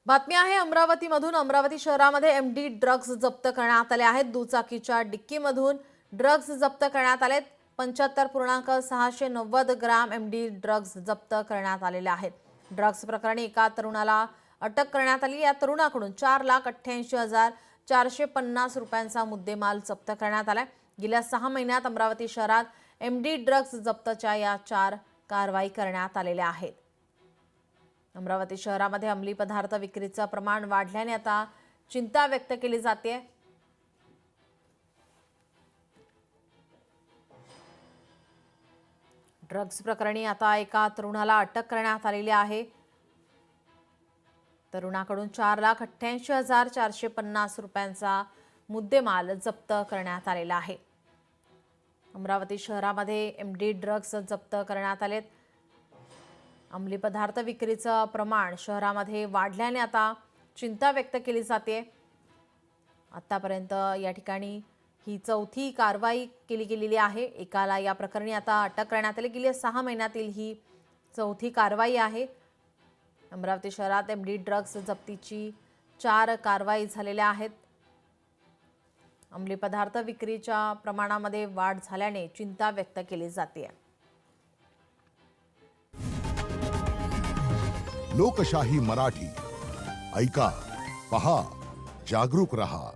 बातमी आहे अमरावतीमधून। अमरावती शहरामध्ये एमडी ड्रग्ज जप्त करण्यात आले आहेत। दुचाकीच्या डिक्कीमधून ड्रग्ज जप्त करण्यात आलेत। 75.690 ग्राम एमडी ड्रग्ज जप्त करण्यात आलेले आहेत। ड्रग्ज प्रकरणी एका तरुणाला अटक करण्यात आली। या तरुणाकडून 4,88,450 रुपयांचा मुद्देमाल जप्त करण्यात आलाय। गेल्या 6 महिन्यात अमरावती शहरात एमडी ड्रग्ज जप्तच्या या 4 कारवाई करण्यात आलेल्या आहेत। अमरावती शहरामध्ये अंमली पदार्थ विक्रीचं प्रमाण वाढल्याने आता चिंता व्यक्त केली जाते। ड्रग्ज प्रकरणी आता एका तरुणाला अटक करण्यात आलेली आहे। तरुणाकडून 4,88,450 रुपयांचा मुद्देमाल जप्त करण्यात आलेला आहे। अमरावती शहरामध्ये एमडी ड्रग्ज जप्त करण्यात आलेत। अंमली पदार्थ विक्रीचं प्रमाण शहरामध्ये वाढल्याने आता चिंता व्यक्त केली जाते। आतापर्यंत या ठिकाणी ही 4थी कारवाई केली गेलेली आहे। एकाला या प्रकरणी आता अटक करण्यात आली। गेल्या 6 महिन्यातील ही 4थी कारवाई आहे। अमरावती शहरात एमडी ड्रग्ज जप्तीची 4 कारवाई झालेल्या आहेत। अंमली पदार्थ विक्रीच्या प्रमाणामध्ये वाढ झाल्याने चिंता व्यक्त केली जाते। लोकशाही मराठी ऐका, पहा, जागरूक रहा।